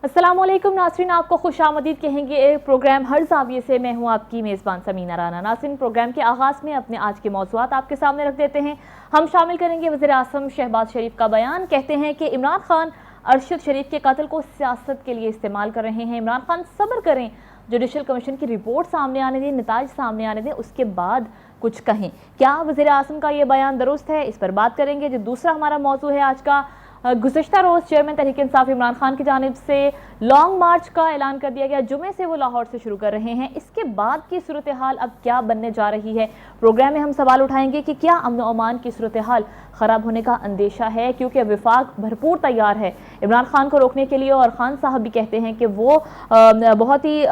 अस्सलामुअलैकुम नाज़रीन, आपको खुशामदीद कहेंगे एक प्रोग्राम हर ज़ाविये से। मैं हूं आपकी मेज़बान समीना राना। नाज़रीन, प्रोग्राम के आगाज़ में अपने आज के मौज़ूआत आपके सामने रख देते हैं। हम शामिल करेंगे वज़ीर आज़म शहबाज शरीफ का बयान। कहते हैं कि इमरान खान अरशद शरीफ के कत्ल को सियासत के लिए इस्तेमाल कर रहे हैं। इमरान खान सब्र करें, जुडिशल कमीशन की रिपोर्ट सामने आने दें, नताइज सामने आने दें, उसके बाद कुछ कहें। क्या वज़ीर आज़म का ये बयान दुरुस्त है, इस पर बात करेंगे। जो दूसरा हमारा मौजू है आज का, गुज़श्ता रोज़ चेयरमैन तहरीक इंसाफ इमरान खान की जानिब से लॉन्ग मार्च का ऐलान कर दिया गया। जुमे से वो लाहौर से शुरू कर रहे हैं। इसके बाद की सूरत हाल अब क्या बनने जा रही है? प्रोग्राम में हम सवाल उठाएंगे कि क्या अमन अमान की सूरत हाल ख़राब होने का अंदेशा है, क्योंकि वफाक भरपूर तैयार है इमरान खान को रोकने के लिए। और खान साहब भी कहते हैं कि वो बहुत ही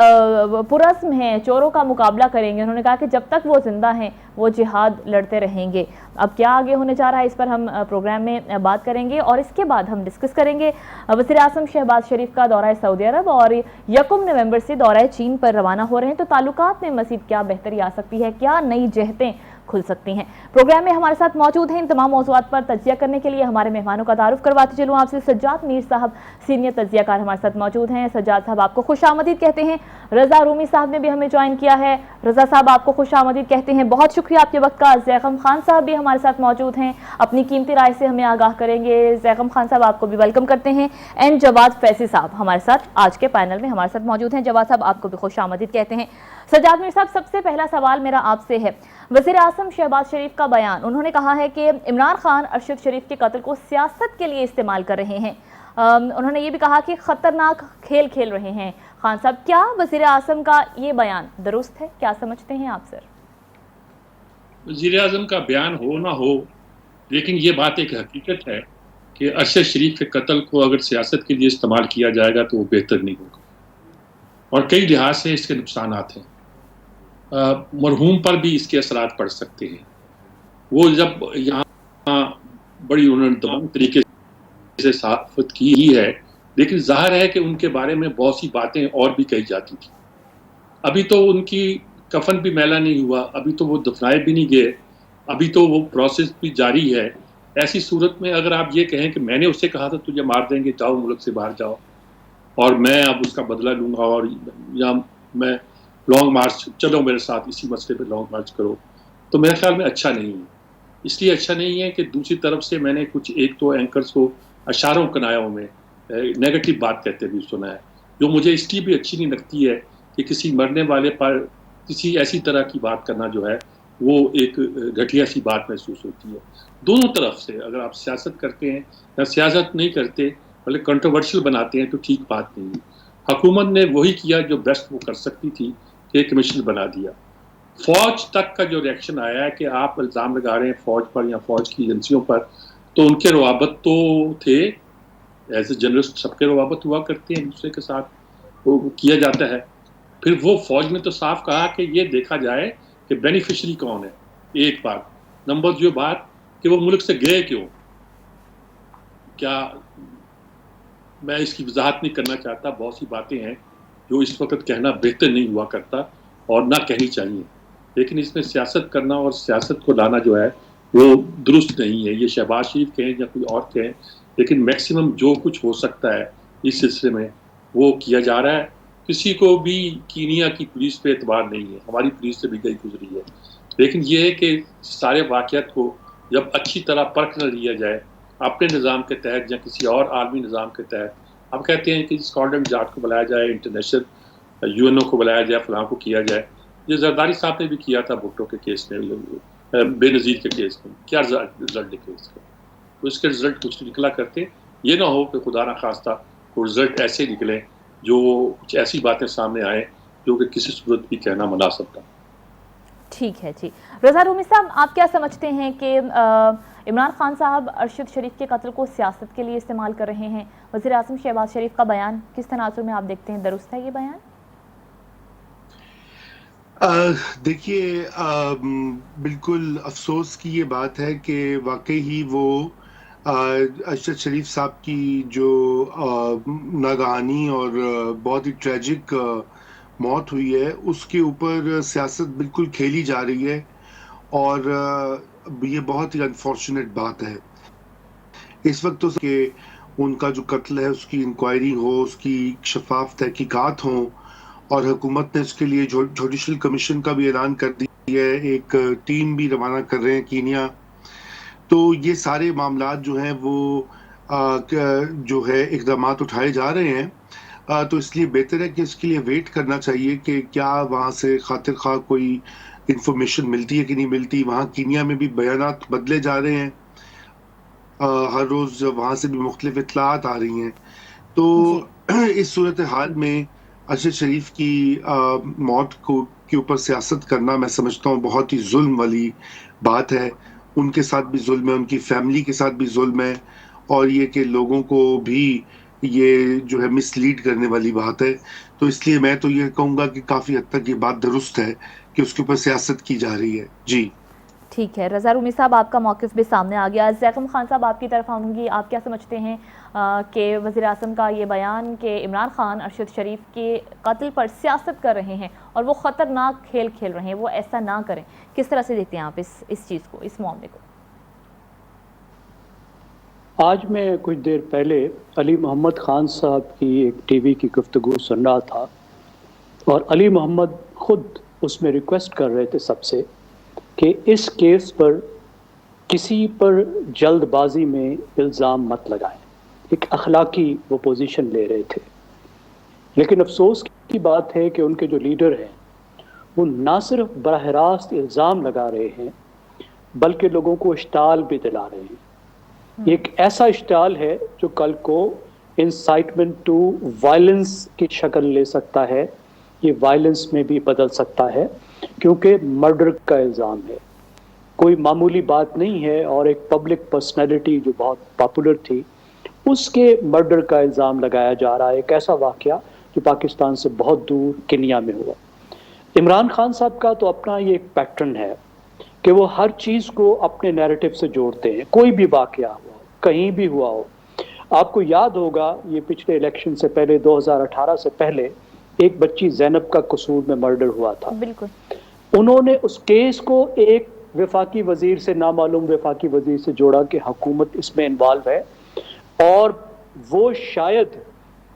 पुरस्म हैं, चोरों का मुकाबला करेंगे। उन्होंने कहा कि जब तक वो जिंदा हैं वो जिहाद लड़ते रहेंगे। अब क्या आगे होने जा रहा है, इस पर हम प्रोग्राम में बात करेंगे। और इसके बाद हम डिस्कस करेंगे वज़ीर आज़म शहबाज शरीफ का दौरा सऊदी अरब और 1 नवंबर से दौरा चीन पर रवाना हो रहे हैं, तो ताल्लुकात में मज़ीद क्या बेहतरी आ सकती है, क्या नई जहतें खुल सकती हैं। प्रोग्राम में हमारे साथ मौजूद हैं इन तमाम मौज़ूआत पर तज्जिया करने के लिए हमारे मेहमानों का तारुफ करवाते चलूँ आपसे। सज्जाद मीर साहब सीनियर तज्जियाकार हमारे साथ मौजूद हैं। सज्जाद साहब आपको खुशामदीद कहते हैं। रज़ा रूमी साहब ने भी हमें ज्वाइन किया है। रज़ा साहब आपको खुशामदीद कहते हैं, बहुत शुक्रिया आपके वक्त का। ज़ैगम खान साहब भी हमारे साथ मौजूद हैं, अपनी कीमती राय से हमें आगाह करेंगे। ज़ैगम खान साहब आपको भी वेलकम करते हैं। एंड जवाद फैसी साहब हमारे साथ आज के पैनल में हमारे साथ मौजूद हैं। जवाद साहब आपको भी खुशामदीद कहते हैं। सज्जाद मीर साहब, सबसे पहला सवाल मेरा आपसे है, वज़ीर आज़म शहबाज शरीफ का बयान। उन्होंने कहा है कि इमरान खान अरशद शरीफ के कत्ल को सियासत के लिए इस्तेमाल कर रहे हैं। उन्होंने ये भी कहा कि ख़तरनाक खेल खेल रहे हैं। खान साहब, क्या वज़ीर आज़म का ये बयान दुरुस्त है, क्या समझते हैं आप सर? वज़ीर आज़म का बयान हो ना हो, लेकिन ये बात एक हकीकत है कि अरशद शरीफ के कत्ल को अगर सियासत के लिए इस्तेमाल किया जाएगा तो वो बेहतर नहीं होगा, और कई लिहाज से इसके नुकसानात हैं। मरहूम पर भी इसके असरात पड़ सकते हैं। वो जब यहाँ बड़ी उन्होंने दबंग तरीके से सहाफ़त की ही है, लेकिन ज़ाहिर है कि उनके बारे में बहुत सी बातें और भी कही जाती थी। अभी तो उनकी कफन भी मैला नहीं हुआ, अभी तो वो दफनाए भी नहीं गए, अभी तो वो प्रोसेस भी जारी है। ऐसी सूरत में अगर आप ये कहें कि मैंने उससे कहा था तुझे मार देंगे, जाओ मुल्क से बाहर जाओ, और मैं अब उसका बदला लूँगा, और या मैं लॉन्ग मार्च, चलो मेरे साथ इसी मसले पे लॉन्ग मार्च करो, तो मेरे ख्याल में अच्छा नहीं है। इसलिए अच्छा नहीं है कि दूसरी तरफ से मैंने कुछ एक तो एंकर्स को अशारों कनायों में नेगेटिव बात कहते भी सुना है, जो मुझे इसलिए भी अच्छी नहीं लगती है कि किसी मरने वाले पर किसी ऐसी तरह की बात करना जो है वो एक घटिया सी बात महसूस होती है। दोनों तरफ से अगर आप सियासत करते हैं या सियासत नहीं करते, मतलब कंट्रोवर्शियल बनाते हैं, तो ठीक बात नहीं है। हुकूमत ने वही किया जो बेस्ट वो कर सकती थी, कि कमीशन बना दिया। फौज तक का जो रिएक्शन आया है कि आप इल्ज़ाम लगा रहे हैं फौज पर या फौज की एजेंसियों पर, तो उनके रवाबत तो थे, एज ए जर्नलिस्ट सबके रवाबत हुआ करते हैं, एक दूसरे के साथ वो किया जाता है। फिर वो फौज ने तो साफ कहा कि ये देखा जाए कि बेनिफिशरी कौन है, एक बात। नंबर जो बात कि वो मुल्क से गए क्यों, क्या, मैं इसकी वजाहत नहीं करना चाहता। बहुत सी बातें हैं जो इस वक्त कहना बेहतर नहीं हुआ करता और ना कहनी चाहिए, लेकिन इसमें सियासत करना और सियासत को लाना जो है वो दुरुस्त नहीं है। ये शहबाज शरीफ कहें या कोई और कहें, लेकिन मैक्सिमम जो कुछ हो सकता है इस सिलसिले में वो किया जा रहा है। किसी को भी कीनिया की पुलिस पे एतबार नहीं है, हमारी पुलिस से भी गई गुजरी है, लेकिन ये है कि सारे वाक़यात को जब अच्छी तरह परख न लिया जाए अपने निज़ाम के तहत या किसी और आलमी निज़ाम के तहत। अब कहते हैं कि स्कॉटलैंड यार्ड को बुलाया जाए, इंटरनेशनल यूएनओ को बुलाया जाए, फलां को किया जाए। ये जरदारी साहब ने भी किया था भुट्टो के केस में, बेनज़ीर के केस में। क्या रिजल्ट निकले इसका? तो इसके रिजल्ट कुछ निकला करते, ये ना हो कि खुदा ना खास्ता वो रिजल्ट ऐसे निकले जो कुछ ऐसी बातें सामने आए जो कि किसी सूरत भी कहना मुनासिब था। ठीक है जी। रज़ा रूमी साहब, आप क्या समझते हैं कि इमरान खान साहब अरशद शरीफ के कत्ल को सियासत के लिए इस्तेमाल कर रहे हैं? वज़ीर आज़म शहबाज शरीफ का बयान किस तनाजुर में आप देखते हैं, दुरुस्त है ये बयान? देखिए, बिल्कुल अफसोस की ये बात है कि वाकई ही वो अरशद शरीफ साहब की जो नागहानी और बहुत ही ट्रेजिक मौत हुई है, उसके ऊपर सियासत बिल्कुल खेली जा रही है, और ये बहुत ही अनफॉर्चुनेट बात है। इस वक्त तो कि ان کا جو قتل ہے اس کی انکوائری ہو، اس کی شفاف تحقیقات ہوں، اور حکومت نے اس کے لیے جوڈیشل کمیشن کا بھی اعلان کر دیا ہے، ایک ٹیم بھی روانہ کر رہے ہیں کینیا. تو یہ سارے معاملات جو ہیں وہ جو ہے اقدامات اٹھائے جا رہے ہیں. تو اس لیے بہتر ہے کہ اس کے لیے ویٹ کرنا چاہیے کہ کیا وہاں سے خاطر خواہ کوئی انفارمیشن ملتی ہے کہ نہیں ملتی. وہاں کینیا میں بھی بیانات بدلے جا رہے ہیں، ہر روز وہاں سے بھی مختلف اطلاعات آ رہی ہیں. تو جی اس صورتحال میں ارشد شریف کی موت کے اوپر سیاست کرنا میں سمجھتا ہوں بہت ہی ظلم والی بات ہے. ان کے ساتھ بھی ظلم ہے، ان کی فیملی کے ساتھ بھی ظلم ہے، اور یہ کہ لوگوں کو بھی یہ جو ہے مس لیڈ کرنے والی بات ہے. تو اس لیے میں تو یہ کہوں گا کہ کافی حد تک یہ بات درست ہے کہ اس کے اوپر سیاست کی جا رہی ہے. جی ٹھیک ہے. رضا رومی صاحب، آپ کا موقف بھی سامنے آ گیا. زیکم خان صاحب، آپ کی طرف آؤں گی. آپ کیا سمجھتے ہیں کہ وزیر اعظم کا یہ بیان کہ عمران خان ارشد شریف کے قتل پر سیاست کر رہے ہیں اور وہ خطرناک کھیل کھیل رہے ہیں، وہ ایسا نہ کریں، کس طرح سے دیکھتے ہیں آپ اس چیز کو، اس معاملے کو؟ آج میں کچھ دیر پہلے علی محمد خان صاحب کی ایک ٹی وی کی گفتگو سن رہا تھا، اور علی محمد خود اس میں ریکویسٹ کر رہے تھے سب سے کہ اس کیس پر کسی پر جلد بازی میں الزام مت لگائیں. ایک اخلاقی وہ پوزیشن لے رہے تھے. لیکن افسوس کی بات ہے کہ ان کے جو لیڈر ہیں وہ نہ صرف براہ راست الزام لگا رہے ہیں بلکہ لوگوں کو اشتعال بھی دلا رہے ہیں. ایک ایسا اشتعال ہے جو کل کو انسائٹمنٹ ٹو وائلنس کی شکل لے سکتا ہے، یہ وائلنس میں بھی بدل سکتا ہے، کیونکہ مرڈر کا الزام ہے، کوئی معمولی بات نہیں ہے. اور ایک پبلک پرسنالٹی جو بہت پاپولر تھی، اس کے مرڈر کا الزام لگایا جا رہا ہے. ایک ایسا واقعہ جو پاکستان سے بہت دور کینیا میں ہوا. عمران خان صاحب کا تو اپنا یہ ایک پیٹرن ہے کہ وہ ہر چیز کو اپنے نیریٹو سے جوڑتے ہیں. کوئی بھی واقعہ ہوا ہو، کہیں بھی ہوا ہو. آپ کو یاد ہوگا یہ پچھلے الیکشن سے پہلے 2018 سے پہلے ایک بچی زینب کا قصور میں مرڈر ہوا تھا. بالکل. انہوں نے اس کیس کو ایک وفاقی وزیر سے، نامعلوم وفاقی وزیر سے جوڑا کہ حکومت اس میں انوالو ہے، اور وہ شاید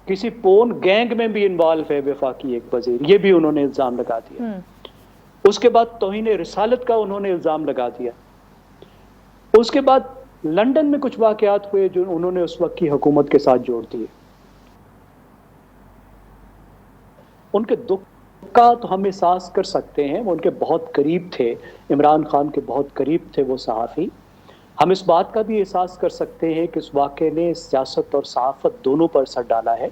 کسی پون گینگ میں بھی انوالو ہے وفاقی ایک وزیر. یہ بھی انہوں نے الزام لگا دیا. اس کے بعد توہین رسالت کا انہوں نے الزام لگا دیا. اس کے بعد لندن میں کچھ واقعات ہوئے جو انہوں نے اس وقت کی حکومت کے ساتھ جوڑ دیے. ان کے دکھ کا تو ہم احساس کر سکتے ہیں. وہ ان کے بہت قریب تھے، عمران خان کے بہت قریب تھے وہ صحافی. ہم اس بات کا بھی احساس کر سکتے ہیں کہ اس واقعے نے سیاست اور صحافت دونوں پر اثر ڈالا ہے.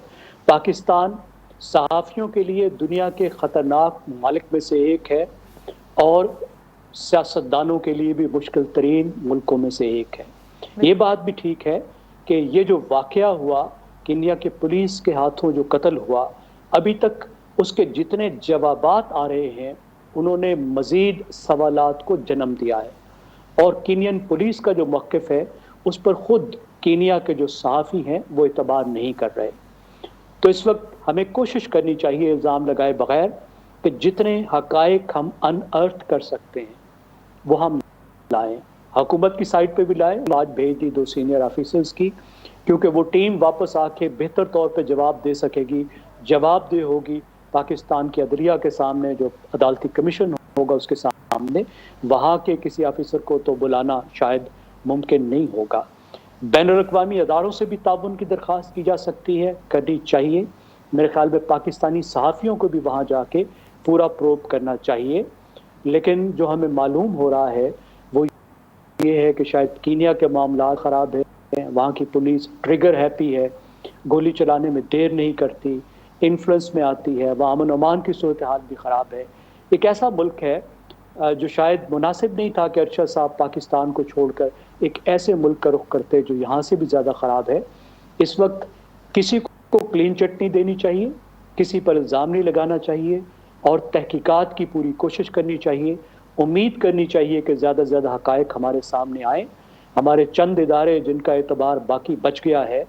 پاکستان صحافیوں کے لیے دنیا کے خطرناک ممالک میں سے ایک ہے، اور سیاستدانوں کے لیے بھی مشکل ترین ملکوں میں سے ایک ہے. یہ بات بھی ٹھیک ہے کہ یہ جو واقعہ ہوا، کینیا کے پولیس کے ہاتھوں جو قتل ہوا، ابھی تک اس کے جتنے جوابات آ رہے ہیں انہوں نے مزید سوالات کو جنم دیا ہے. اور کینین پولیس کا جو موقف ہے اس پر خود کینیا کے جو صحافی ہیں وہ اعتبار نہیں کر رہے. تو اس وقت ہمیں کوشش کرنی چاہیے الزام لگائے بغیر کہ جتنے حقائق ہم ان ارتھ کر سکتے ہیں وہ ہم لائیں. حکومت کی سائٹ پہ بھی لائیں. آج بھیج دی 2 سینئر آفیسرز کی، کیونکہ وہ ٹیم واپس آ کے بہتر طور پہ جواب دے سکے گی، جواب دہ ہوگی پاکستان کی عدلیہ کے سامنے، جو عدالتی کمیشن ہوگا اس کے سامنے. وہاں کے کسی آفیسر کو تو بلانا شاید ممکن نہیں ہوگا. بین الاقوامی اداروں سے بھی تعاون کی درخواست کی جا سکتی ہے، کرنی چاہیے. میرے خیال میں پاکستانی صحافیوں کو بھی وہاں جا کے پورا پروب کرنا چاہیے. لیکن جو ہمیں معلوم ہو رہا ہے وہ یہ ہے کہ شاید کینیا کے معاملات خراب ہیں. وہاں کی پولیس ٹریگر ہیپی ہے، گولی چلانے میں دیر نہیں کرتی، انفلوئنس میں آتی ہے. وہاں امن و امان کی صورتحال بھی خراب ہے. ایک ایسا ملک ہے جو شاید مناسب نہیں تھا کہ ارشد صاحب پاکستان کو چھوڑ کر ایک ایسے ملک کا رخ کرتے جو یہاں سے بھی زیادہ خراب ہے. اس وقت کسی کو کلین چٹ نہیں دینی چاہیے، کسی پر الزام نہیں لگانا چاہیے، اور تحقیقات کی پوری کوشش کرنی چاہیے. امید کرنی چاہیے کہ زیادہ سے زیادہ حقائق ہمارے سامنے آئیں. ہمارے چند ادارے جن کا اعتبار باقی بچ گیا ہے،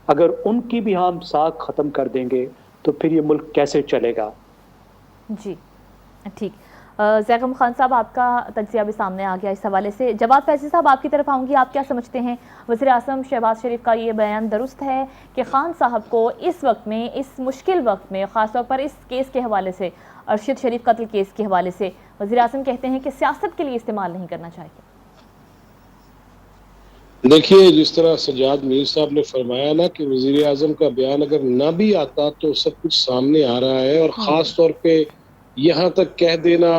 اگر ان کی بھی ہم ساکھ ختم کر دیں گے تو پھر یہ ملک کیسے چلے گا؟ جی ٹھیک. ज़ैगम खान साहब, आपका तज्ज़िया भी सामने आ गया इस हवाले से। जवाद फैज़ी साहब, आपकी तरफ आऊँगी, आप क्या समझते हैं? वज़ीर आज़म शहबाज शरीफ का ये बयान दुरुस्त है कि खान साहब को इस वक्त में, इस मुश्किल वक्त में, ख़ास तौर पर इस केस के हवाले से, अरशद शरीफ कत्ल केस के हवाले से, वज़ीर आज़म कहते हैं कि सियासत के लिए इस्तेमाल नहीं करना चाहिए? देखिए, जिस तरह सज्जाद मीर साहब ने फरमाया ना कि वज़ीर आज़म का बयान अगर ना भी आता तो सब कुछ सामने आ रहा है, और ख़ास तौर पे यहाँ तक कह देना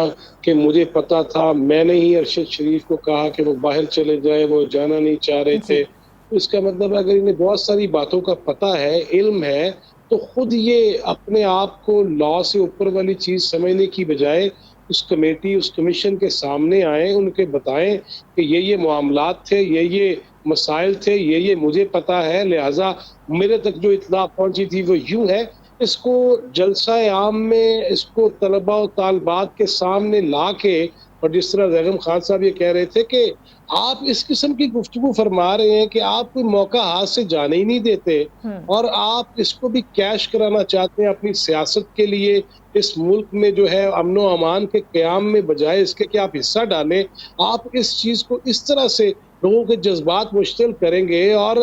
कि मुझे पता था, मैंने ही अरशद शरीफ को कहा कि वो बाहर चले जाए, वो जाना नहीं चाह रहे थे। तो इसका मतलब अगर इन्हें बहुत सारी बातों का पता है, इल्म है, तो खुद ये अपने आप को लॉ से ऊपर वाली चीज़ समझने की बजाय उस कमेटी, उस कमीशन के सामने आए, उनके बताएं कि ये मामलात थे, ये मसाइल थे, ये मुझे पता है, लिहाजा मेरे तक जो इत्तला पहुंची थी वो यूं है। इसको जलसा आम में, इसको तलबा और तालबात के सामने ला के, और जिस तरह ज़ैगम खान साहब ये कह रहे थे कि आप इस किस्म की गुफ्तगू फरमा रहे हैं कि आप कोई मौका हाथ से जाने ही नहीं देते, और आप इसको भी कैश कराना चाहते हैं अपनी सियासत के लिए। इस मुल्क में जो है अमन व अमान के क़याम में, बजाय इसके कि आप हिस्सा डालें, आप इस चीज़ को इस तरह से लोगों के जज्बात मुश्तिल करेंगे। और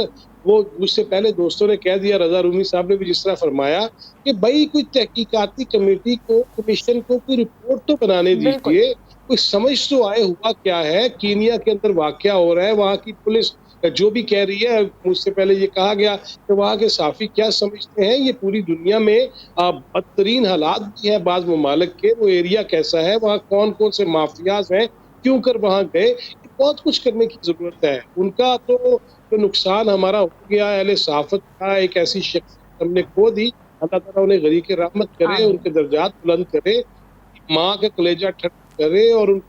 वो मुझसे पहले दोस्तों ने कह दिया, रजा रूमी साहब ने भी जिस तरह फरमाया कि भाई कोई तहकीकाती कमेटी को, कमीशन को कोई रिपोर्ट तो बनाने दीजिए, कोई समझ तो आए हुआ क्या है, कीनिया के अंदर वाकया हो रहा है, वहाँ की पुलिस जो भी कह रही है। मुझसे पहले ये कहा गया कि वहाँ के साफी क्या समझते हैं, ये पूरी दुनिया में बदतरीन हालात भी है बाज़ ममालिक के, वो एरिया कैसा है, वहाँ कौन कौन से माफियाज हैं, क्यों कर वहाँ गए, बहुत कुछ करने की जरूरत है। उनका तो नुकसान हमारा हो गया, अहले सहाफत का एक ऐसी शख्सियत हमने खो दी। अल्लाह ताला उन्हें गरीक रहमत करे, उनके दर्जात बुलंद करे, माँ का कलेजा ठंडा करे और उन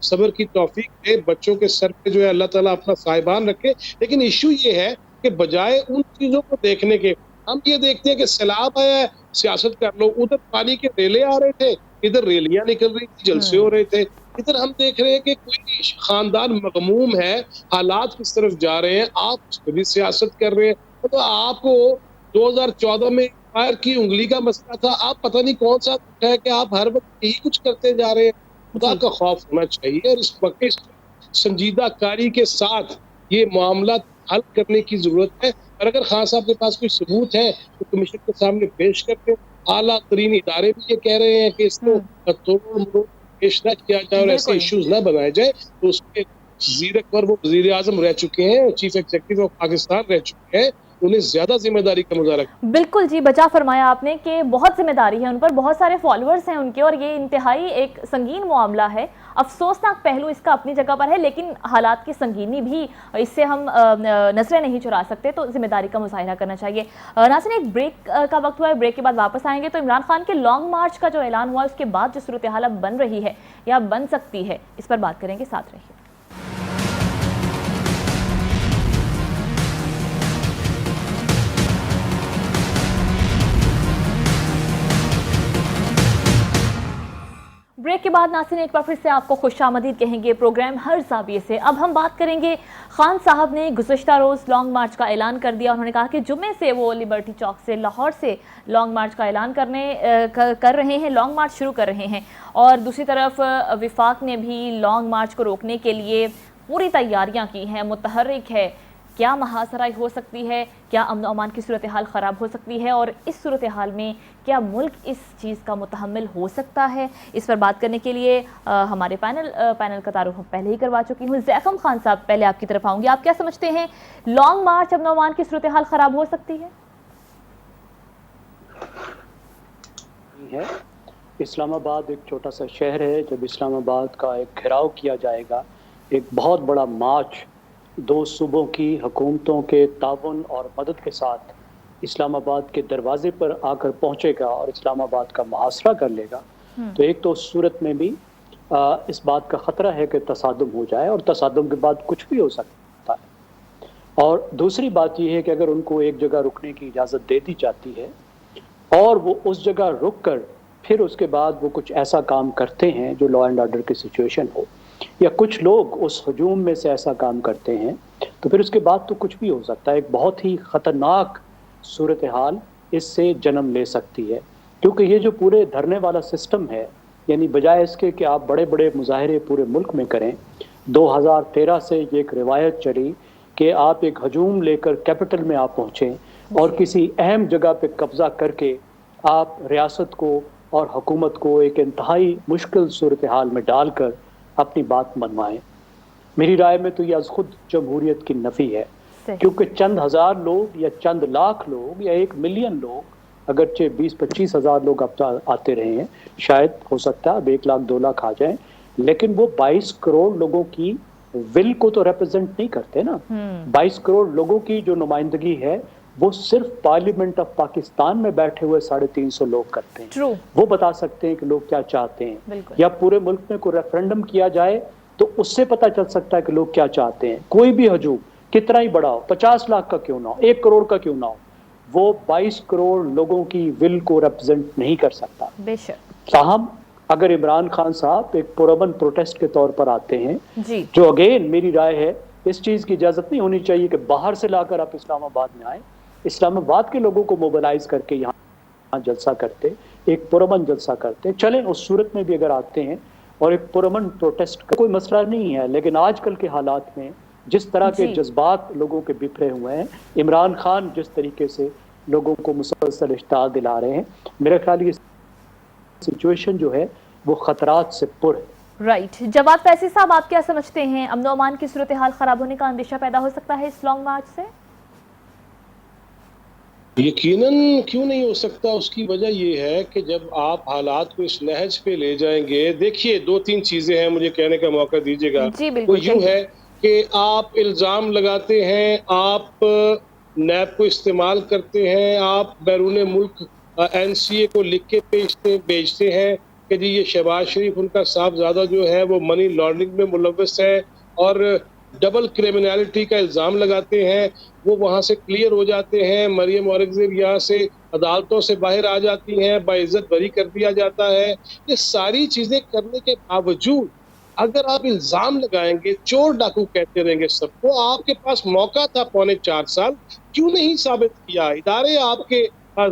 सब्र की तौफीक दे। बच्चों के सर पे जो है अल्लाह ताला अपना साहिबान रखे। लेकिन इशू ये है कि बजाय उन चीजों को देखने के, हम ये देखते हैं कि सैलाब आया है, सियासत कर लो। उधर पानी के रेले आ रहे थे, इधर रेलियां निकल रही थी, जलसे हो रहे थे। इधर हम देख रहे हैं कि कोई खानदान मगमूम है, हालात किस तरफ जा रहे हैं, आप उस पर भी सियासत कर रहे हैं। तो आपको 2014 में फायर की उंगली का मसला था, आप पता नहीं कौन सा है कि आप हर वक्त यही कुछ करते जा रहे हैं। खुदा का खौफ होना चाहिए, और इस वक्त संजीदा कारी के साथ ये मामला हल करने की जरूरत है। और अगर खान साहब के पास कोई सबूत है तो कमीशन के सामने पेश करते हैं। आला तरीन इदारे भी ये कह रहे हैं कि इसको तोड़ मरोड़ पेश न किया जाए और ऐसे इश्यूज न बनाए जाए। तो उसके वज़ीर अकबर, वो वज़ीर आज़म रह चुके हैं, चीफ एग्जीक्यूटिव ऑफ पाकिस्तान रह चुके हैं, उन्हें ज्यादा जिम्मेदारी का मुजाहरा। बिल्कुल जी, बचा फरमाया आपने कि बहुत जिम्मेदारी है उन पर, बहुत सारे फॉलोअर्स हैं उनके, और ये इंतहाई एक संगीन मामला है। अफसोसनाक पहलू इसका अपनी जगह पर है, लेकिन हालात की संगीनी भी, इससे हम नजरें नहीं चुरा सकते, तो जिम्मेदारी का मुजाहिरा करना चाहिए। नाज़रीन, एक ब्रेक का वक्त हुआ है, ब्रेक के बाद वापस आएंगे। तो इमरान खान के लॉन्ग मार्च का जो ऐलान हुआ, उसके बाद जो सूरत हाल अब बन रही है या बन सकती है, इस पर बात करेंगे, साथ रहिए। ब्रेक के बाद नाज़रीन एक बार फिर से आपको खुशामदीद कहेंगे प्रोग्राम हर ज़ाविये से। अब हम बात करेंगे, खान साहब ने गुज़श्ता रोज़ लॉन्ग मार्च का ऐलान कर दिया। उन्होंने कहा कि जुम्मे से वो लिबर्टी चौक से लाहौर से लॉन्ग मार्च का ऐलान कर रहे हैं, लॉन्ग मार्च शुरू कर रहे हैं। और दूसरी तरफ विफाक ने भी लॉन्ग मार्च को रोकने के लिए पूरी तैयारियाँ की हैं, मुतहर्रिक है। क्या महासराई हो सकती है, क्या अमन अमान की सूरत हाल ख़राब हो सकती है, और इस सूरत हाल में क्या मुल्क इस चीज़ का मुतहम्मिल हो सकता है? इस पर बात करने के लिए हमारे पैनल का तारुफ पहले ही करवा चुकी हूँ। ज़ैगम खान साहब, पहले आपकी तरफ आऊँगी, आप क्या समझते हैं, लॉन्ग मार्च अमन अमान की सूरत हाल ख़राब हो सकती है? इस्लामाबाद एक छोटा सा शहर है। जब इस्लामाबाद का एक घेराव किया जाएगा, एक बहुत बड़ा मार्च दो सूबों की हुकूमतों के ताउन और मदद के साथ इस्लामाबाद के दरवाजे पर आकर पहुंचेगा और इस्लामाबाद का मुहासरा कर लेगा, तो एक तो उस सूरत में भी इस बात का ख़तरा है कि तसादुम हो जाए, और तसादुम के बाद कुछ भी हो सकता है। और दूसरी बात यह है कि अगर उनको एक जगह रुकने की इजाज़त दे दी जाती है और वो उस जगह रुक कर फिर उसके बाद वो कुछ ऐसा काम करते हैं जो लॉ एंड ऑर्डर की सिचुएशन हो, या कुछ लोग उस हजूम में से ऐसा काम करते हैं, तो फिर उसके बाद तो कुछ भी हो सकता है। एक बहुत ही ख़तरनाक सूरत हाल इससे जन्म ले सकती है, क्योंकि ये जो पूरे धरने वाला सिस्टम है یعنی بجائے اس کے کہ آپ بڑے بڑے مظاہرے پورے ملک میں کریں، 2013 سے یہ ایک روایت چلی کہ آپ ایک ہجوم لے کر کیپٹل میں آپ پہنچیں اور کسی اہم جگہ پہ قبضہ کر کے آپ ریاست کو اور حکومت کو ایک انتہائی مشکل صورتحال میں ڈال کر اپنی بات منوائیں۔ میری رائے میں تو یہ از خود جمہوریت کی نفی ہے، کیونکہ چند ہزار لوگ یا چند لاکھ لوگ یا 1 ملین لوگ، اگرچہ 20-25 ہزار لوگ اب آتے رہے ہیں، شاید ہو سکتا ہے اب 1 لاکھ 2 لاکھ آ جائیں، لیکن وہ 22 کروڑ لوگوں کی ول کو تو ریپرزینٹ نہیں کرتے نا۔ 22 کروڑ لوگوں کی جو نمائندگی ہے وہ صرف پارلیمنٹ آف پاکستان میں بیٹھے ہوئے 350 لوگ کرتے ہیں۔ وہ بتا سکتے ہیں کہ لوگ کیا چاہتے ہیں، یا پورے ملک میں کوئی ریفرنڈم کیا جائے تو اس سے پتہ چل سکتا ہے کہ لوگ کیا چاہتے ہیں۔ کوئی بھی ہجوم کتنا ہی بڑا ہو، 50 لاکھ کا کیوں نہ ہو، 1 کروڑ کا کیوں نہ ہو، وہ 22 کروڑ لوگوں کی ول کو ریپرزینٹ نہیں کر سکتا۔ بے شک۔ تاہم اگر عمران خان صاحب ایک پرامن پروٹیسٹ کے طور پر آتے ہیں، جی، جو اگین میری رائے ہے اس چیز کی اجازت نہیں ہونی چاہیے کہ باہر سے لا کر آپ اسلام آباد میں آئیں، اسلام آباد کے لوگوں کو موبلائز کر کے یہاں جلسہ کرتے، ایک پرامن جلسہ کرتے، چلیں اس صورت میں بھی اگر آتے ہیں اور ایک پرامن پروٹیسٹ کا کوئی مسئلہ نہیں ہے۔ لیکن آج کل کے حالات میں جس طرح کے جذبات لوگوں کے بکھرے ہوئے ہیں، عمران خان جس طریقے سے لوگوں کو مسلسل اشتعال دلا رہے ہیں، میرا خیال یہ سچویشن جو ہے وہ خطرات سے پر ہے۔ رائٹ۔ جواد فیضی صاحب، آپ کیا سمجھتے ہیں، امن و امان کی صورتحال خراب ہونے کا اندیشہ پیدا ہو سکتا ہے اس لانگ مارچ سے؟ یقیناً کیوں نہیں ہو سکتا۔ اس کی وجہ یہ ہے کہ جب آپ حالات کو اس نہج پہ لے جائیں گے، دیکھیے 2-3 چیزیں ہیں، مجھے کہنے کا موقع دیجیے گا۔ جی بالکل۔ وہ یوں ہے کہ آپ الزام لگاتے ہیں، آپ نیب کو استعمال کرتے ہیں، آپ بیرون ملک NCA کو لکھ کے بھیجتے ہیں کہ جی یہ شہباز شریف ان کا صاحبزادہ جو ہے وہ منی لانڈرنگ میں ملوث ہے، اور ڈبل کرمنالٹی کا الزام لگاتے ہیں۔ وہ وہاں سے کلیئر ہو جاتے ہیں، مریم اورنگزیب یہاں سے عدالتوں سے باہر آ جاتی ہیں، باعزت بری کر دیا جاتا ہے۔ یہ ساری چیزیں کرنے کے باوجود اگر آپ الزام لگائیں گے، چور ڈاکو کہتے رہیں گے سب کو، آپ کے پاس موقع تھا 4.25 سال، کیوں نہیں ثابت کیا؟ ادارے آپ کے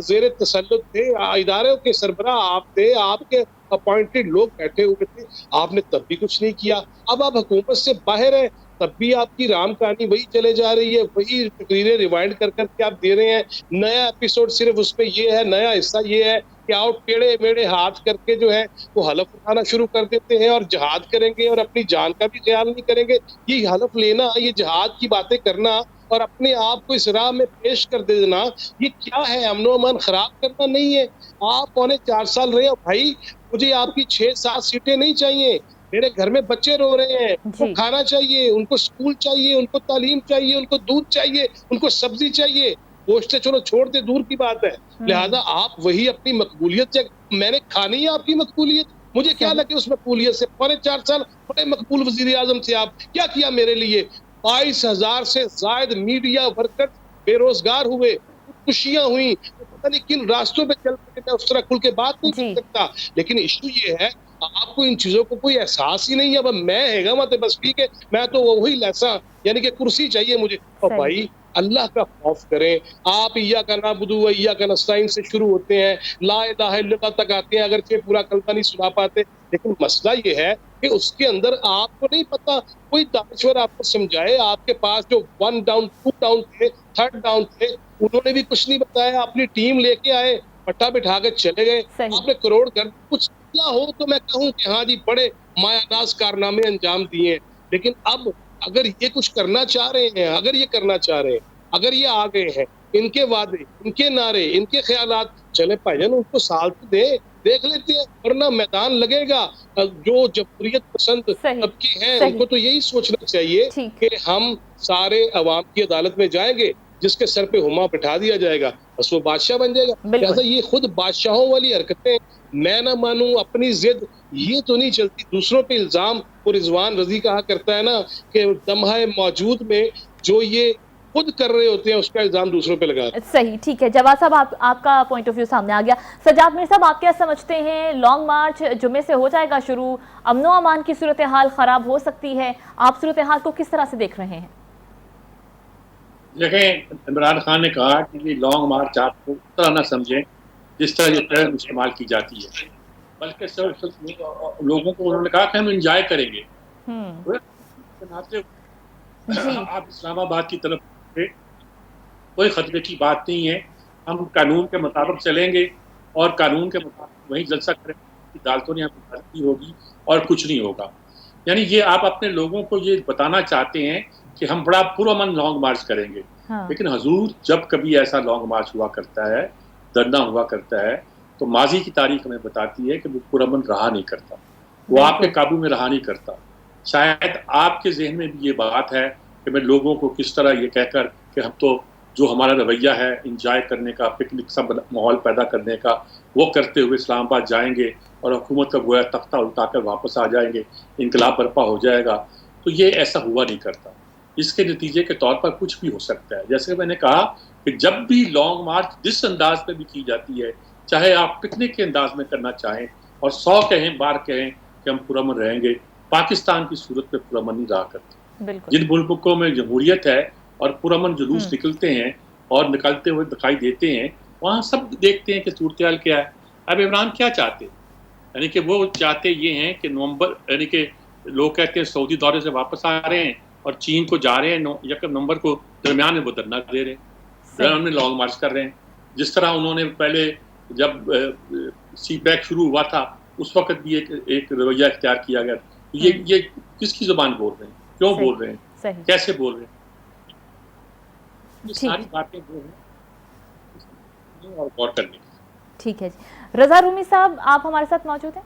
زیر تسلط تھے، اداروں کے سربراہ آپ تھے، آپ کے اپوائنٹڈ لوگ بیٹھے ہوئے تھے، آپ نے تب بھی کچھ نہیں کیا۔ اب آپ حکومت سے باہر ہیں، تب بھی آپ کی رام کہانی وہی چلے جا رہی ہے، وہی تقریریں ریوائنڈ کر کے آپ دے رہے ہیں۔ نیا ایپیسوڈ صرف اس میں یہ ہے، نیا حصہ یہ ہے کہ آؤ ٹیڑے میڑے ہاتھ کر کے جو ہے وہ حلف اٹھانا شروع کر دیتے ہیں، اور جہاد کریں گے اور اپنی جان کا بھی خیال نہیں کریں گے۔ یہ حلف لینا، یہ جہاد کی باتیں کرنا اور اپنے آپ کو اس راہ میں پیش کر دینا، یہ کیا ہے؟ امن و امان خراب کرنا نہیں ہے۔ آپ 4.25 سال رہے ہو بھائی، مجھے آپ کی 6-7 سیٹیں نہیں چاہیے۔ میرے گھر میں بچے رو رہے ہیں، ان کو کھانا چاہیے، ان کو اسکول چاہیے، ان کو تعلیم چاہیے، ان کو دودھ چاہیے، ان کو سبزی چاہیے۔ گوشت چلو چھوڑ دے، دور کی بات ہے۔ لہذا آپ وہی اپنی مقبولیت، میں نے کھانی ہے آپ کی مقبولیت، مجھے کیا لگے اس مقبولیت سے؟ 4.25 سال بڑے مقبول وزیر اعظم تھے آپ، کیا کیا میرے لیے؟ 22,000 سے زائد میڈیا ورکر بے روزگار ہوئے، خوشیاں ہوئیں، پتہ نہیں کن راستوں پہ چل پڑے، میں اس طرح کھل کے بات نہیں کر سکتا۔ لیکن ایشو یہ ہے آپ کو ان چیزوں کو کوئی احساس ہی نہیں ہے۔ اب میں ہے گا مت بس ٹھیک ہے، میں تو وہی لیسا، یعنی کہ کرسی چاہیے مجھے۔ اور بھائی اللہ کا خوف کریں۔ آپ ایاک نعبد و ایاک نستعین سے شروع ہوتے ہیں، لا الہ الا اللہ تک آتے ہیں، اگرچہ پورا کلمہ نہیں سنا پاتے، لیکن مسئلہ یہ ہے کہ اس کے اندر آپ کو نہیں پتا، کوئی دانشور آپ کو سمجھائے۔ آپ کے پاس جو 1 ڈاؤن 2 ڈاؤن تھے، 3rd ڈاؤن تھے، انہوں نے بھی کچھ نہیں بتایا، اپنی ٹیم لے کے آئے، پٹا بٹھا کے چلے گئے۔ آپ نے کروڑ گھر کچھ کیا ہو تو میں کہوں کہ ہاں جی بڑے مایا ناز کارنامے انجام دیے ہیں، لیکن اب اگر یہ کچھ کرنا چاہ رہے ہیں، اگر یہ کرنا چاہ رہے ہیں، اگر یہ آ گئے ہیں، ان کے وعدے، ان کے نعرے، ان کے خیالات، چلے بھائی جان ان کو سال تو دے، دیکھ لیتے ہیں، ورنہ میدان لگے گا۔ جو جمہوریت پسند طبقے ہیں ان کو تو یہی سوچنا چاہیے کہ ہم سارے عوام کی عدالت میں جائیں گے، جس کے سر پہ ہما بٹھا دیا جائے گا بس وہ بادشاہ بن جائے گا۔ لہٰذا یہ خود بادشاہوں والی حرکتیں، میں نہ مانوں، اپنی ضد، یہ تو نہیں چلتی۔ دوسروں پہ الزام، اور رضوان رضی کہا کرتا ہے نا کہ لمحہ موجود میں جو یہ خود کر رہے ہوتے ہیں اس کا الزام دوسروں پہ لگا۔ صحیح، ٹھیک ہے جواد صاحب، آپ کا پوائنٹ آف ویو سامنے آ گیا۔ سجاد میر صاحب، آپ کیا سمجھتے ہیں، لانگ مارچ جمعے سے ہو جائے گا شروع، امن و امان کی صورتحال خراب ہو سکتی ہے، آپ صورتحال کو کس طرح سے دیکھ رہے ہیں؟ دیکھیں، عمران خان نے کہا کہ یہ لانگ مارچ آپ کو اس طرح نہ سمجھیں جس طرح یہ ٹرم استعمال کی جاتی ہے۔ बल्कि लोगों को उन्होंने कहा कि हम एंजॉय करेंगे। आप इस्लामाबाद की तरफ से कोई खतरे की बात नहीं है, हम कानून के मुताबिक चलेंगे और कानून के मुताबिक वही जलसा करेंगे, अदालतों ने हमें की होगी और कुछ नहीं होगा। यानी ये आप अपने लोगों को ये बताना चाहते हैं कि हम बड़ा पुरअमन लॉन्ग मार्च करेंगे। हाँ। लेकिन हजूर जब कभी ऐसा लॉन्ग मार्च हुआ करता है, धरना हुआ करता है, तो माजी की तारीख हमें बताती है कि वो पुरअमन रहा नहीं करता, वो आपके काबू में रहा नहीं करता। शायद आपके जहन में भी ये बात है कि मैं लोगों को किस तरह ये कहकर कि हम तो जो हमारा रवैया है इंजॉय करने का, पिकनिक सा माहौल पैदा करने का, वो करते हुए इस्लामाबाद जाएंगे और हुकूमत का गोया तख्ता उल्टाकर वापस आ जाएंगे, इनकलाब बर्पा हो जाएगा। तो ये ऐसा हुआ नहीं करता। इसके नतीजे के तौर पर कुछ भी हो सकता है। जैसे मैंने कहा कि जब भी लॉन्ग मार्च जिस अंदाज में भी की जाती है, चाहे आप पिकनिक के अंदाज में करना चाहें और 100 कहें बार कहें कि हम पुरअमन रहेंगे, पाकिस्तान की सूरत में पुरअमन नहीं रहा करते। जिन मुल्कों में जमहूरियत है और पुरअमन जुलूस निकलते हैं और निकलते हुए दिखाई देते हैं, वहाँ सब देखते हैं कि सूरत-ए-हाल क्या है। अब इमरान क्या चाहते हैं? यानी कि वो चाहते ये हैं कि नवंबर, यानी कि लोग कहते हैं सऊदी दौरे से वापस आ रहे हैं और चीन को जा रहे हैं, 1 नवंबर को दरमियान में वो धरना दे रहे हैं, दरमियान में लॉन्ग मार्च कर रहे हैं। जिस तरह उन्होंने पहले जब सी पैक शुरू हुआ था उस वक्त भी एक रवैया इख्तियार किया गया। ये किसकी जुबान बोल रहे हैं, क्यों बोल रहे हैं, कैसे बोल रहे हैं, ये सारी बातें जो हैं और गौर करने की। ठीक है जी। रजा रूमी साहब आप हमारे साथ मौजूद हैं?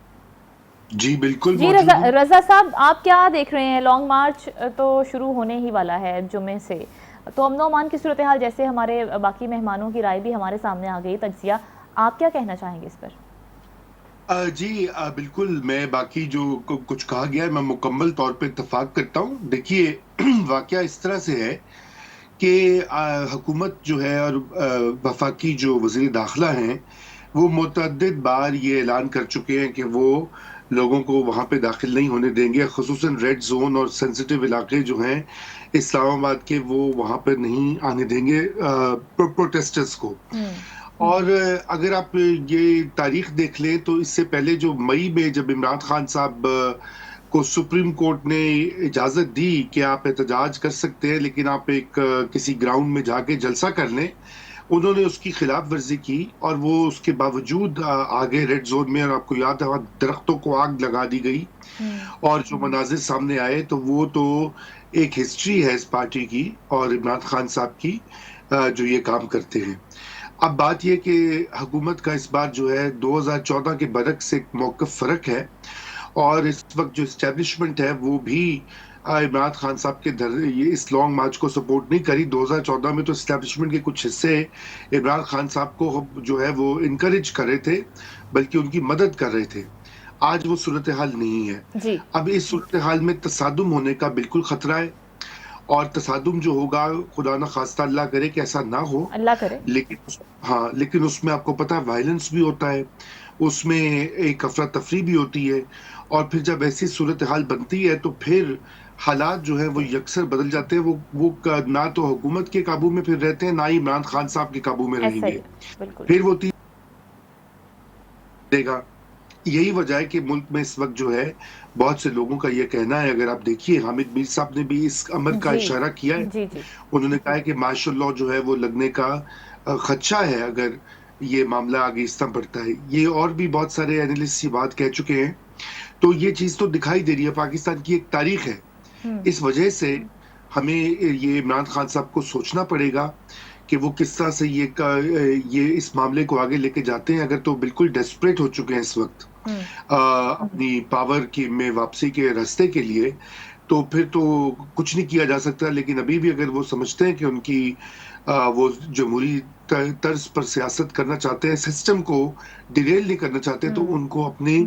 जी बिल्कुल जी। रजा साहब आप क्या देख रहे हैं? लॉन्ग मार्च तो शुरू होने ही वाला है जुमे से, तो अमन अमान की सूरत हाल, जैसे हमारे बाकी मेहमानों की राय भी हमारे सामने आ गई, तज्जिया, आप क्या कहना चाहेंगे इस पर? जी बिल्कुल, मैं बाकी जो कुछ कहा गया है मैं मुकम्मल तौर पे इत्तेफाक करता हूँ। देखिए वाक़या इस तरह से है कि हुकूमत जो है और वफाकी जो वज़ीर दाखिला हैं वो मुतअद्दिद बार ये ऐलान कर चुके हैं कि वो लोगों को वहाँ पे दाखिल नहीं होने देंगे, ख़ुसूसन रेड जोन और सेंसिटिव इलाके जो हैं इस्लामाबाद के, वो वहाँ पे नहीं आने देंगे प्रोटेस्टर्स को। और अगर आप ये तारीख देख लें तो इससे पहले जो मई में जब इमरान खान साहब को सुप्रीम कोर्ट ने इजाज़त दी कि आप एहतजाज कर सकते हैं लेकिन आप एक किसी ग्राउंड में जाके जलसा कर लें, उन्होंने उसकी खिलाफ वर्जी की और वो उसके बावजूद आगे रेड जोन में, और आपको याद है दरख्तों को आग लगा दी गई और जो मनाजिर सामने आए, तो वो तो एक हिस्ट्री है इस पार्टी की और इमरान खान साहब की जो ये काम करते हैं। अब बात यह कि हुकूमत का इस बार जो है 2014 के बरक से एक मौक़िफ़ फ़र्क है और इस वक्त जो इस्टेब्लिशमेंट है वो भी इमरान खान साहब के ये इस लॉन्ग मार्च को सपोर्ट नहीं करी। 2014 में तो इस्टेब्लिशमेंट के कुछ हिस्से इमरान खान साहब को जो है वो इनकरेज कर रहे थे, बल्कि उनकी मदद कर रहे थे। आज वो सूरत हाल नहीं है जी। अब इस सूरत हाल में तसादुम होने का बिल्कुल खतरा है और तसादुम जो होगा, खुदा न खास्ता अल्लाह करे कि ऐसा ना हो, अल्लाह करे, लेकिन उसमें आपको पता है वायलेंस भी होता है, उसमें एक अफरा तफरी भी होती है और फिर जब ऐसी सूरत हाल बनती है तो फिर हालात जो है वो यकसर बदल जाते हैं। वो ना तो हुकूमत के काबू में फिर रहते हैं, ना ही इमरान खान साहब के काबू में रहेंगे, फिर वो देगा। यही वजह है कि मुल्क में इस वक्त जो है बहुत से लोगों का ये कहना है, अगर आप देखिए हामिद मीर साहब ने भी इस अमर का इशारा किया है, जी। उन्होंने कहा है कि मार्शल लॉ जो है वो लगने का खदशा है अगर ये मामला आगे इस तरह बढ़ता है। ये और भी बहुत सारे एनालिस्ट ये बात कह चुके हैं, तो ये चीज तो दिखाई दे रही है। पाकिस्तान की एक तारीख है, इस वजह से हमें ये इमरान खान साहब को सोचना पड़ेगा कि वो किस तरह से ये इस मामले को आगे लेके जाते हैं। अगर तो बिल्कुल डेस्परेट हो चुके हैं इस वक्त अपनी पावर की में वापसी के रास्ते के लिए, तो फिर तो कुछ नहीं किया जा सकता। लेकिन अभी भी अगर वो समझते हैं कि उनकी वो जमहूरी तर्ज पर सियासत करना चाहते हैं, सिस्टम को डिरेल नहीं करना चाहते, तो उनको अपने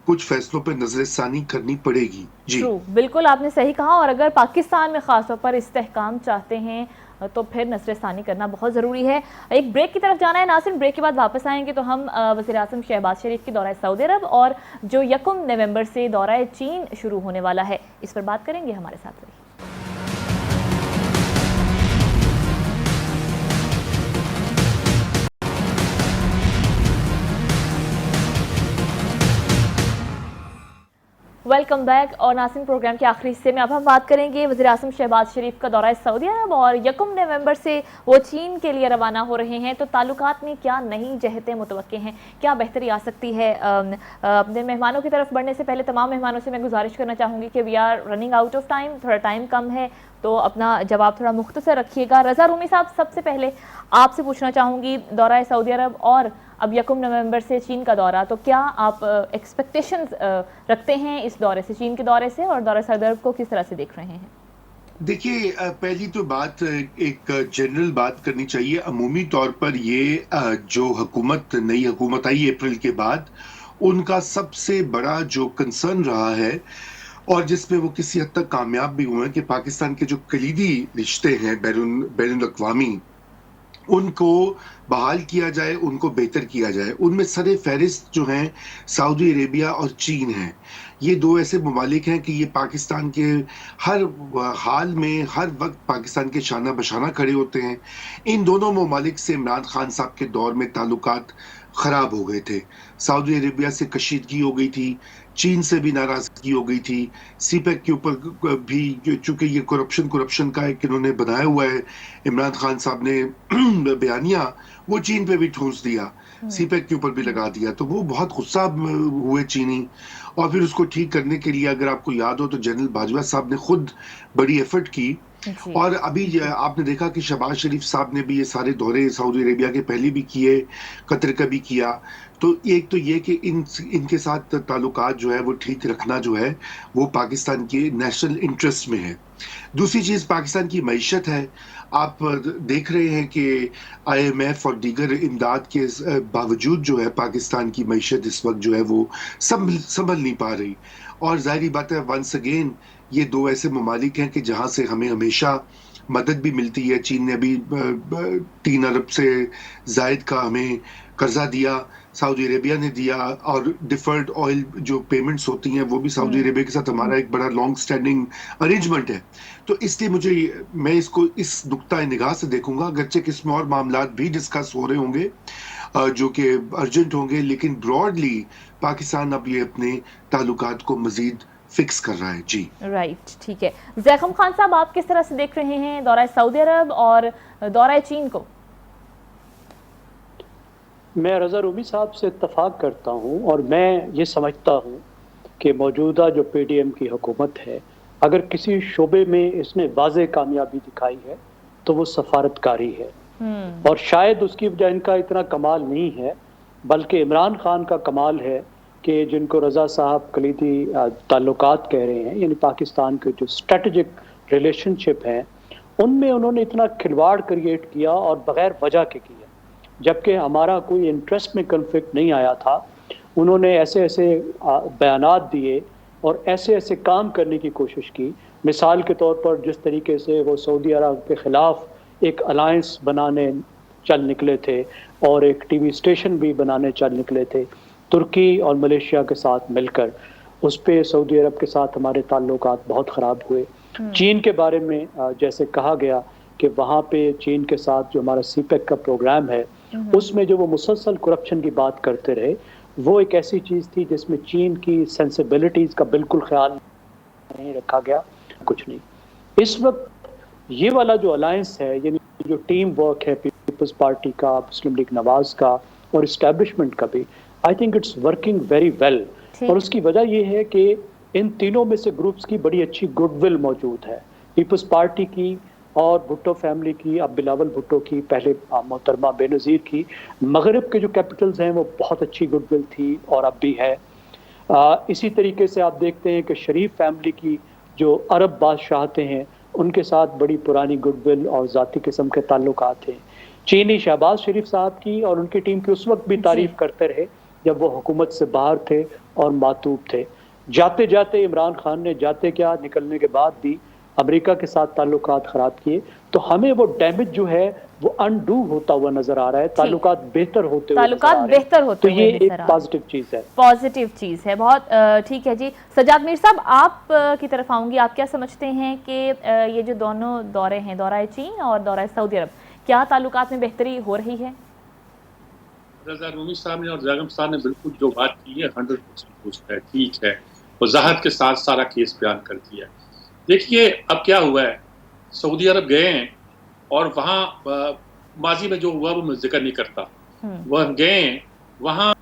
कुछ फैसलों पर नजरसानी करनी पड़ेगी। जी बिल्कुल आपने सही कहा। और अगर पाकिस्तान में खासतौर पर इस्तेहकाम चाहते हैं तो फिर नजरसानी करना बहुत ज़रूरी है। एक ब्रेक की तरफ जाना है नाज़रीन, ब्रेक के बाद वापस आएंगे तो हम वज़ीर-ए-आज़म शहबाज शरीफ की दौरा सऊदी अरब और जो 1 नवंबर से दौरा चीन शुरू होने वाला है, इस पर बात करेंगे। हमारे साथ रहिए। Welcome back. और नाज़रीन, प्रोग्राम के आखिरी हिस्से में अब हम बात करेंगे वज़ीर-ए-आज़म शहबाज शरीफ का दौरा सऊदी अरब, और 1 नवंबर से वो चीन के लिए रवाना हो रहे हैं। तो ताल्लुकात में क्या नई जहतें मुतवक्के हैं, क्या बेहतरी आ सकती है? अपने मेहमानों की तरफ बढ़ने से पहले तमाम मेहमानों से मैं गुजारिश करना चाहूँगी कि we are running out of time, थोड़ा टाइम कम है, तो अपना जवाब थोड़ा मुख्तसर रखिएगा। रज़ा रूमी साहब, सबसे पहले आपसे पूछना चाहूँगी, दौरा सऊदी अरब और अब 1 नवंबर से चीन का दौरा, तो क्या आप एक्सपेक्टेशंस रखते हैं इस दौरे से, चीन के दौरे से, और दौरा सऊदी अरब को किस तरह से देख रहे हैं? देखिए, पहली तो बात, एक जनरल बात करनी चाहिए। अमूमी तौर पर ये जो नई हुकूमत आई अप्रैल के बाद, उनका सबसे बड़ा जो कंसर्न रहा है और जिसमें वो किसी हद तक कामयाब भी हुए हैं कि पाकिस्तान के जो कलीदी रिश्ते हैं बैनुल अक़वामी, उनको बहाल किया जाए, उनको बेहतर किया जाए। उनमें सरे फहरिस्त जो हैं सऊदी अरेबिया और चीन हैं। ये दो ऐसे ममालिक हैं कि ये पाकिस्तान के हर हाल में, हर वक्त पाकिस्तान के शाना बशाना खड़े होते हैं। इन दोनों ममालिक से इमरान खान साहब के दौर में ताल्लुकात ख़राब हो गए थे। सऊदी अरेबिया से कशीदगी हो गई थी, चीन से भी नाराज़गी हो गई थी, सीपेक के ऊपर भी, चूँकि ये करप्शन का एक इन्होंने बनाया हुआ है, इमरान खान साहब ने बयानिया, वो चीन पे भी ठूंस दिया, सीपेक के ऊपर भी लगा दिया, तो वो बहुत गुस्सा हुए चीनी। और फिर उसको ठीक करने के लिए, अगर आपको याद हो तो जनरल बाजवा साहब ने खुद बड़ी एफर्ट की। और अभी आपने देखा कि शहबाज शरीफ साहब ने भी ये सारे दौरे सऊदी अरेबिया के पहले भी किए, कतर का भी किया। तो एक तो ये कि इनके साथ ताल्लुकात जो है वो ठीक रखना जो है वो पाकिस्तान के नेशनल इंटरेस्ट में है। दूसरी चीज़ पाकिस्तान की मईशत है। आप देख रहे हैं कि IMF और दीगर इमदाद के बावजूद जो है पाकिस्तान की मईशत इस वक्त जो है वो संभल नहीं पा रही। और ज़ाहिर बात है, वंस अगेन ये दो ऐसे ममालिक हैं कि जहाँ से हमें हमेशा मदद भी मिलती है। चीन ने अभी 3 अरब से जायद का हमें कर्जा दिया, सऊदी अरेबिया ने दिया, और डिफर्ड ऑयल जो पेमेंट्स होती हैं वो भी सऊदी अरेबिया के साथ हमारा एक बड़ा लॉन्ग स्टैंडिंग अरेंजमेंट है। तो इसलिए मैं इसको इस नुक्ता निगाह से देखूंगा, अगरचे कि इसमें और मामलात भी डिस्कस हो रहे होंगे जो कि अर्जेंट होंगे, लेकिन ब्रॉडली पाकिस्तान अब ये अपने ताल्लुकात को मजीद फिक्स कर रहा है। जी राइट, ठीक है। ज़ैखम खान साहब, आप किस तरह से देख रहे हैं दौरा सऊदी अरब और दौरा चीन को? मैं रज़ा रूमी साहब से इत्तफाक करता हूँ, और मैं ये समझता हूँ कि मौजूदा जो PDM की हुकूमत है, अगर किसी शोबे में इसने वाज़े कामयाबी दिखाई है तो वो सफारतकारी है। और शायद उसकी वजह इनका इतना कमाल नहीं है, बल्कि इमरान खान का कमाल है कि जिनको रज़ा साहब कलीदी ताल्लुकात कह रहे हैं, यानी पाकिस्तान के जो स्ट्रेटजिक रिलेशनशिप हैं, उनमें उन्होंने इतना खिलवाड़ क्रिएट किया और बग़ैर वजह के किया, जबकि हमारा कोई इंटरेस्ट में कन्फ्लिक्ट नहीं आया था। उन्होंने ऐसे ऐसे बयानात दिए और ऐसे ऐसे काम करने की कोशिश की। मिसाल के तौर पर जिस तरीके से वो सऊदी अरब के ख़िलाफ़ एक अलायंस बनाने चल निकले थे और एक TV स्टेशन भी बनाने चल निकले थे तुर्की और मलेशिया के साथ मिलकर, उस पर सऊदी अरब के साथ हमारे ताल्लुकात बहुत ख़राब हुए। चीन के बारे में जैसे कहा गया कि वहाँ पे चीन के साथ जो हमारा सीपेक का प्रोग्राम है, उसमें जो वो मुसलसल करप्शन की बात करते रहे, वो एक ऐसी चीज़ थी जिसमें चीन की सेंसिबिलिटीज़ का बिल्कुल ख्याल नहीं रखा गया, कुछ नहीं। इस वक्त ये वाला जो अलायंस है, यानी जो टीम वर्क है पीपल्स पार्टी का, मुस्लिम लीग नवाज का और इस्टेब्लिशमेंट का भी, I think it's working very well. और उसकी वजह ये है कि इन तीनों में से ग्रुप्स की बड़ी अच्छी गुडविल मौजूद है, पीपल्स पार्टी की और भुट्टो फैमिली की, अब बिलावल भुट्टो की, पहले मोहतरमा बेनज़ीर की। मगरिब के जो कैपिटल्स हैं वो बहुत अच्छी गुडविल थी और अब भी है। इसी तरीके से आप देखते हैं कि शरीफ फैमिली की जो अरब बादशाहते हैं, उनके साथ बड़ी पुरानी गुडविल और ज़ाती किस्म के ताल्लुकात हैं। चीनी शहबाज शरीफ साहब की और उनकी टीम की उस वक्त भी तारीफ़ करते रहे जब वो हुकूमत से बाहर थे और मातूब थे। जाते जाते इमरान खान ने जाते क्या निकलने के बाद भी अमेरिका के साथ ताल्लुकात ख़राब किए। तो हमें वो डैमेज जो है वो अनडू होता हुआ नजर आ रहा है, ताल्लुकात बेहतर होते हुए। तो ये एक पॉजिटिव चीज़ है, पॉजिटिव चीज़ है। बहुत ठीक है जी। सजाद मीर साहब, आप की तरफ आऊँगी। आप क्या समझते हैं कि ये जो दोनों दौरे हैं, दौरा चीन और दौरा सऊदी अरब, क्या ताल्लुकात में बेहतरी हो रही है? रज़ा रूमी साहब ने और ज़ैखम साहब ने बिल्कुल जो बात की है 100% दुरुस्त है, ठीक है। وضاحت کے ساتھ سارا کیس بیان کر دیا ہے. دیکھیے اب کیا ہوا ہے, سعودی عرب گئے ہیں اور وہاں ماضی میں جو ہوا وہ میں ذکر نہیں کرتا, وہ گئے ہیں وہاں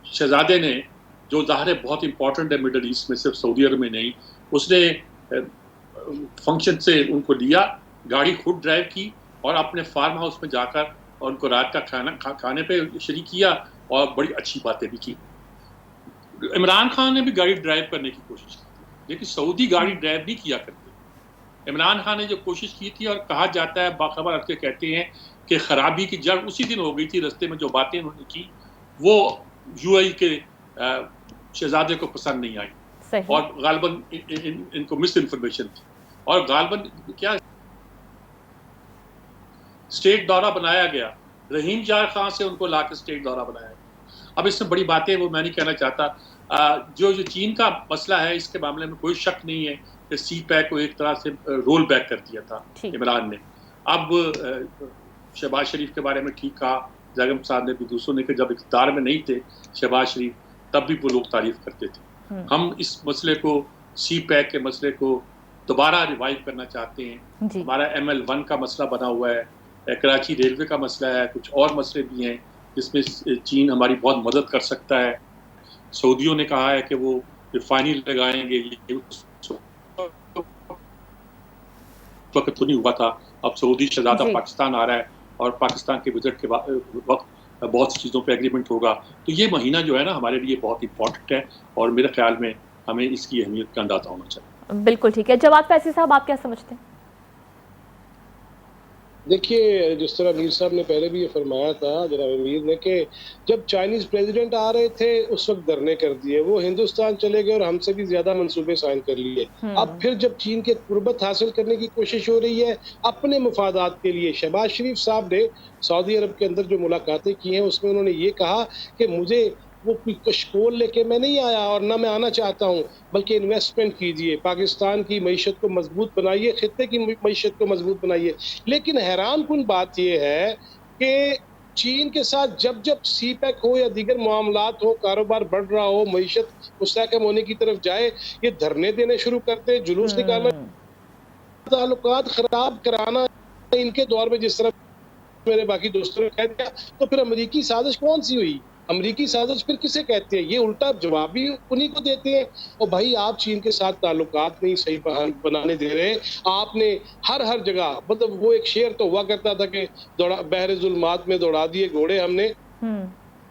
شہزادے نے, جو ظاہر بہت امپورٹنٹ ہے مڈل ایسٹ میں, صرف سعودی عرب میں نہیں, اس نے فنکشن سے ان کو لیا, گاڑی خود ڈرائیو کی اور اپنے فارم ہاؤس میں جا کر اور ان کو رات کا کھانے پہ شریک کیا اور بڑی اچھی باتیں بھی کی. عمران خان نے بھی گاڑی ڈرائیو کرنے کی کوشش کی, لیکن سعودی گاڑی ڈرائیو نہیں کیا کرتے. عمران خان نے جو کوشش کی تھی, اور کہا جاتا ہے, باخبر رکھ کے کہتے ہیں کہ خرابی کی جڑ اسی دن ہو گئی تھی. رستے میں جو باتیں انہوں نے کی وہ یو اے کے شہزادے کو پسند نہیں آئی, اور غالباً ان کو مس انفارمیشن تھی, اور غالباً کیا اسٹیٹ دورہ بنایا گیا, رحیم جار خان سے ان کو لا کے اسٹیٹ دورہ بنایا گیا. اب اس میں بڑی باتیں وہ میں نہیں کہنا چاہتا. جو چین کا مسئلہ ہے, اس کے معاملے میں کوئی شک نہیں ہے کہ سی پیک کو ایک طرح سے رول بیک کر دیا تھا عمران نے. اب شہباز شریف کے بارے میں ٹھیک کہا جاگم صاحب نے بھی, دوسروں نے, کہ جب اقتدار میں نہیں تھے شہباز شریف تب بھی وہ لوگ تعریف کرتے تھے. ہم اس مسئلے کو, سی پیک کے مسئلے کو دوبارہ ریوائیو کرنا چاہتے ہیں. ہمارا ML1 کا مسئلہ بنا ہوا ہے, کراچی ریلوے کا مسئلہ ہے, کچھ اور مسئلے بھی ہیں جس میں چین ہماری بہت مدد کر سکتا ہے. سعودیوں نے کہا ہے کہ وہ ریفائنری لگائیں گے, وقت تو نہیں ہوا تھا. اب سعودی شہزادہ پاکستان آ رہا ہے اور پاکستان کے وزٹ کے وقت بہت سی چیزوں پہ ایگریمنٹ ہوگا. تو یہ مہینہ جو ہے نا ہمارے لیے بہت امپورٹنٹ ہے, اور میرے خیال میں ہمیں اس کی اہمیت کا اندازہ ہونا چاہیے. بالکل ٹھیک ہے. جواد فیضی صاحب, آپ کیا سمجھتے ہیں؟ دیکھیے جس طرح میر صاحب نے پہلے بھی یہ فرمایا تھا, جناب امیر نے, کہ جب چائنیز پریزیڈنٹ آ رہے تھے اس وقت دھرنے کر دیے, وہ ہندوستان چلے گئے اور ہم سے بھی زیادہ منصوبے سائن کر لیے. اب پھر جب چین کے قربت حاصل کرنے کی کوشش ہو رہی ہے اپنے مفادات کے لیے, شہباز شریف صاحب نے سعودی عرب کے اندر جو ملاقاتیں کی ہیں اس میں انہوں نے یہ کہا کہ مجھے وہ کوئی کشکول لے کے میں نہیں آیا اور نہ میں آنا چاہتا ہوں, بلکہ انویسٹمنٹ کیجئے, پاکستان کی معیشت کو مضبوط بنائیے, خطے کی معیشت کو مضبوط بنائیے. لیکن حیران کن بات یہ ہے کہ چین کے ساتھ جب جب سی پیک ہو یا دیگر معاملات ہو, کاروبار بڑھ رہا ہو, معیشت مستحکم ہونے کی طرف جائے, یہ دھرنے دینے شروع کرتے, جلوس نکالنا, تعلقات خراب کرانا. ان کے دور میں جس طرح میرے باقی دوستوں نے کہہ دیا, تو پھر امریکی سازش کون سی ہوئی؟ امریکی سازش پھر کسے کہتے ہیں؟ یہ الٹا جواب بھی انہی کو دیتے ہیں. اور بھائی آپ چین کے ساتھ تعلقات نہیں صحیح بنانے دے رہے, آپ نے ہر جگہ, مطلب وہ ایک شعر تو ہوا کرتا تھا کہ بحر ظلمات میں دوڑا دیے گھوڑے ہم نے,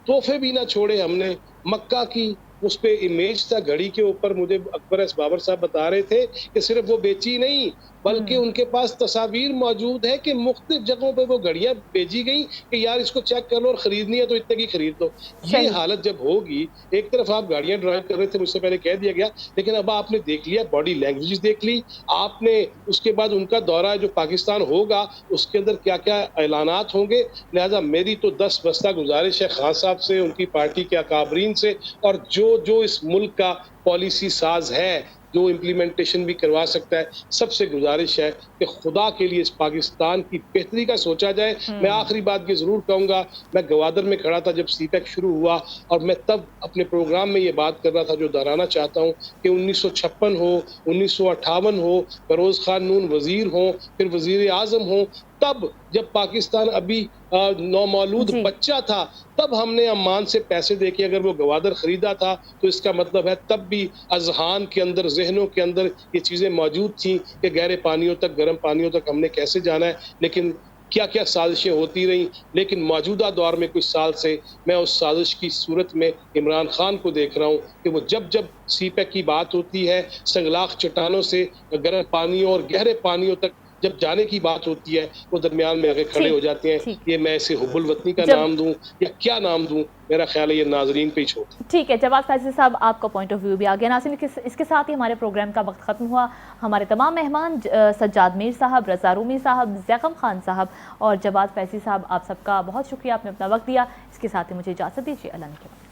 تحفے بھی نہ چھوڑے ہم نے. مکہ کی اس پہ امیج تھا گھڑی کے اوپر, مجھے اکبر ایس بابر صاحب بتا رہے تھے کہ صرف وہ بیچی نہیں بلکہ ان کے پاس تصاویر موجود ہے کہ مختلف جگہوں پہ وہ گھڑیاں بھیجی گئی کہ یار اس کو چیک کر لو اور خریدنی ہے تو اتنے کی خرید لو. یہ حالت جب ہوگی, ایک طرف آپ گاڑیاں ڈرائیو کر رہے تھے, مجھ سے پہلے کہہ دیا گیا, لیکن اب آپ نے دیکھ لیا, باڈی لینگویج دیکھ لی آپ نے, اس کے بعد ان کا دورہ جو پاکستان ہوگا اس کے اندر کیا کیا اعلانات ہوں گے. لہٰذا میری تو 10 بستہ گزارش ہے خان صاحب سے, ان کی پارٹی کے اکابرین سے, اور جو اس ملک کا پالیسی ساز ہے جو امپلیمنٹیشن بھی کروا سکتا ہے, سب سے گزارش ہے کہ خدا کے لیے اس پاکستان کی بہتری کا سوچا جائے. میں آخری بات یہ ضرور کہوں گا, میں گوادر میں کھڑا تھا جب سی پیک شروع ہوا, اور میں تب اپنے پروگرام میں یہ بات کر رہا تھا جو دہرانا چاہتا ہوں کہ 1956 ہو, 1958 ہو, فیروز خان نون وزیر ہوں, پھر وزیر اعظم ہوں, تب جب پاکستان ابھی نومولود بچہ تھا, تب ہم نے عمان سے پیسے دے کے اگر وہ گوادر خریدا تھا تو اس کا مطلب ہے تب بھی اذہان کے اندر, ذہنوں کے اندر یہ چیزیں موجود تھیں کہ گہرے پانیوں تک, گرم پانیوں تک ہم نے کیسے جانا ہے. لیکن کیا کیا سازشیں ہوتی رہیں, لیکن موجودہ دور میں کچھ سال سے میں اس سازش کی صورت میں عمران خان کو دیکھ رہا ہوں کہ وہ جب سی پیک کی بات ہوتی ہے, سنگلاخ چٹانوں سے گرم پانیوں اور گہرے پانیوں تک جب جانے کی بات ہوتی ہے, وہ درمیان میں آگے کھڑے ہو جاتے ہیں. یہ میں اسے حب الوطنی کا نام دوں یا کیا نام دوں, میرا خیال ہے یہ ناظرین پہ ہی چھوڑتا. ٹھیک ہے جواد فیضی صاحب, آپ کا پوائنٹ آف ویو بھی آ گیا. ناظرین اس کے ساتھ ہی ہمارے پروگرام کا وقت ختم ہوا. ہمارے تمام مہمان سجاد میر صاحب, رضا رومی صاحب, زیغم خان صاحب اور جواد فیضی صاحب, آپ سب کا بہت شکریہ, آپ نے اپنا وقت دیا. اس کے ساتھ ہی مجھے اجازت دیجیے. اللہ نے